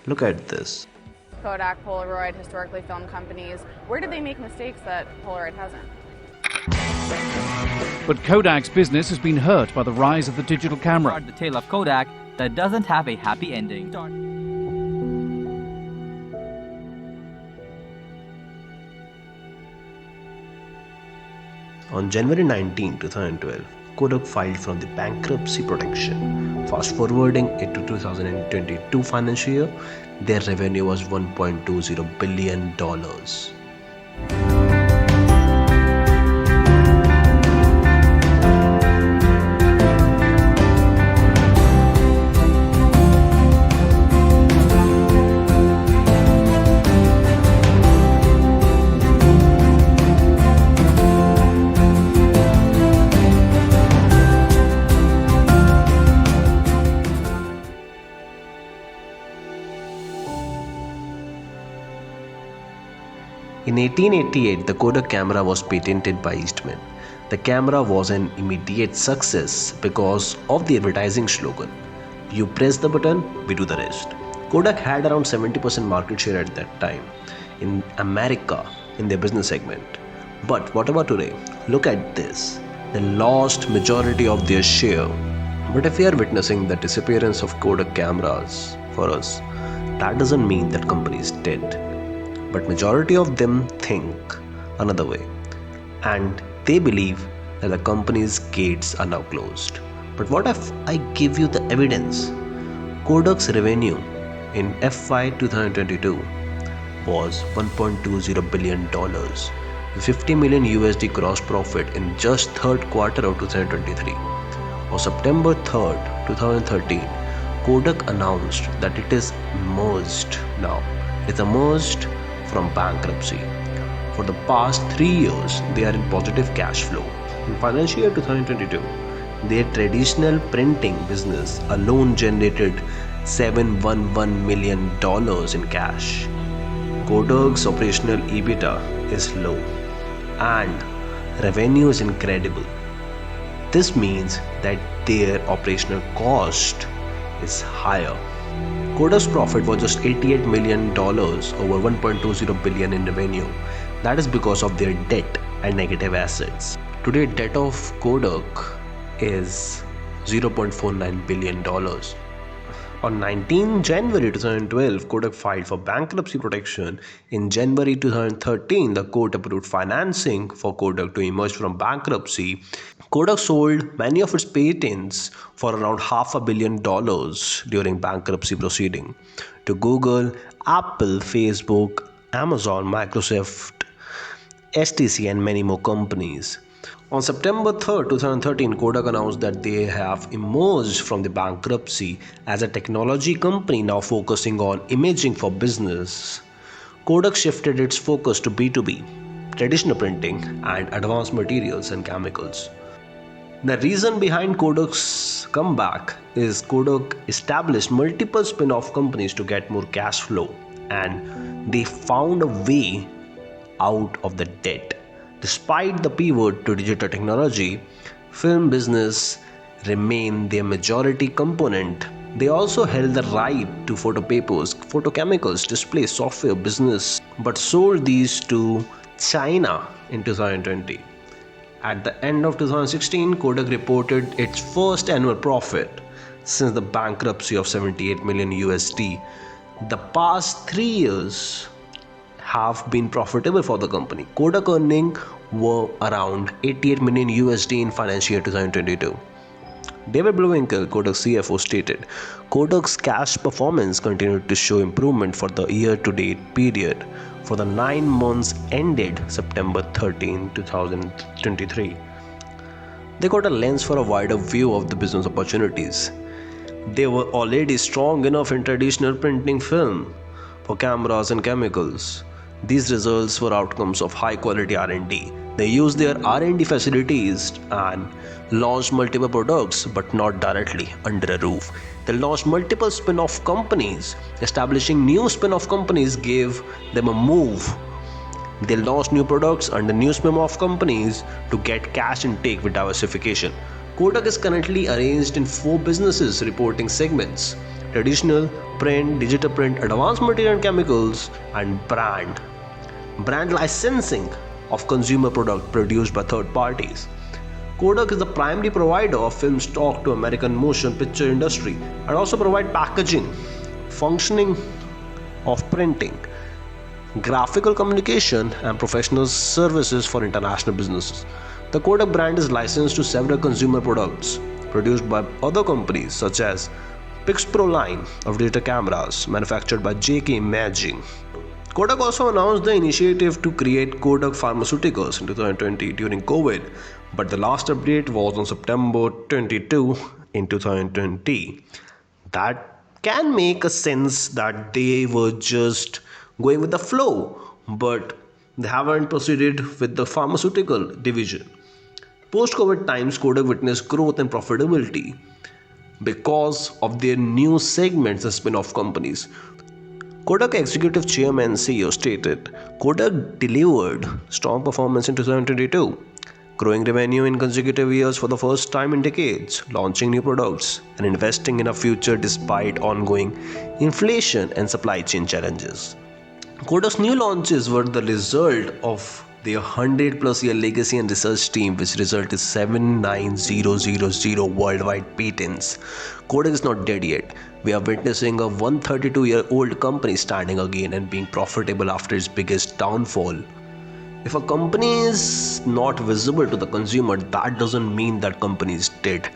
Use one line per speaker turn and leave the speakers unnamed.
Look at this.
Kodak, Polaroid, historically film companies. Where did they make mistakes that Polaroid hasn't?
But Kodak's business has been hurt by the rise of the digital camera.
The tale of Kodak that doesn't have a happy ending.
On January 19, 2012, Kodak filed for the bankruptcy protection. Fast forwarding it to 2022 financial year, their revenue was $1.20 billion. In 1888, the Kodak camera was patented by Eastman. The camera was an immediate success because of the advertising slogan, "You press the button, we do the rest." Kodak had around 70% market share at that time in America in their business segment. But what about today? Look at this. They lost majority of their share. But if we are witnessing the disappearance of Kodak cameras for us, that doesn't mean that company is dead. But majority of them think another way, and they believe that the company's gates are now closed. But what if I give you the evidence? Kodak's revenue in FY 2022 was $1.20 billion, with $50 million USD gross profit in just third quarter of 2023. On September 3rd, 2013, Kodak announced that it is emerged now. It's emerged from bankruptcy. For the past 3 years, they are in positive cash flow. In financial year 2022, their traditional printing business alone generated $711 million in cash. Kodak's operational EBITDA is low and revenue is incredible. This means that their operational cost is higher. Kodak's profit was just $88 million over $1.20 billion in revenue. That is because of their debt and negative assets. Today, debt of Kodak is $0.49 billion. On 19 January 2012, Kodak filed for bankruptcy protection. In January 2013, the court approved financing for Kodak to emerge from bankruptcy. Kodak sold many of its patents for around $500 million during bankruptcy proceeding to Google, Apple, Facebook, Amazon, Microsoft, STC, and many more companies. On September 3rd, 2013, Kodak announced that they have emerged from the bankruptcy as a technology company now focusing on imaging for business. Kodak shifted its focus to B2B, traditional printing, and advanced materials and chemicals. The reason behind Kodak's comeback is Kodak established multiple spin-off companies to get more cash flow, and they found a way out of the debt. Despite the pivot to digital technology, film business remained their majority component. They also held the right to photopapers, photochemicals, display, software business, but sold these to China in 2020. At the end of 2016, Kodak reported its first annual profit since the bankruptcy of $78 million USD. The past 3 years have been profitable for the company. Kodak earnings were around $88 million USD in financial year 2022. David Bluwinkle, Kodak's CFO, stated, Kodak's cash performance continued to show improvement for the year-to-date period for the 9 months ended September 13, 2023. They got a lens for a wider view of the business opportunities. They were already strong enough in traditional printing film for cameras and chemicals. These results were outcomes of high-quality R&D. They used their R&D facilities and launched multiple products, but not directly under a roof. They launched multiple spin-off companies. Establishing new spin-off companies gave them a move. They launched new products under new spin-off companies to get cash intake with diversification. Kodak is currently arranged in 4 businesses reporting segments: traditional, print, digital print, advanced material and chemicals, and brand licensing of consumer product produced by third parties. Kodak is the primary provider of film stock to American motion picture industry and also provide packaging, functioning of printing, graphical communication and professional services for international businesses. The Kodak brand is licensed to several consumer products produced by other companies such as Pixpro line of digital cameras manufactured by JK Imaging. Kodak also announced the initiative to create Kodak Pharmaceuticals in 2020 during COVID, but the last update was on September 22 in 2020. That can make a sense that they were just going with the flow, but they haven't proceeded with the pharmaceutical division. Post COVID times, Kodak witnessed growth and profitability because of their new segments and spin off companies. Kodak Executive Chairman and CEO stated Kodak delivered strong performance in 2022, growing revenue in consecutive years for the first time in decades, launching new products, and investing in a future despite ongoing inflation and supply chain challenges. Kodak's new launches were the result of their 100 plus year legacy and research team, which resulted 79000 worldwide patents. Kodak is not dead yet. We are witnessing a 132-year-old company standing again and being profitable after its biggest downfall. If a company is not visible to the consumer, that doesn't mean that company is dead.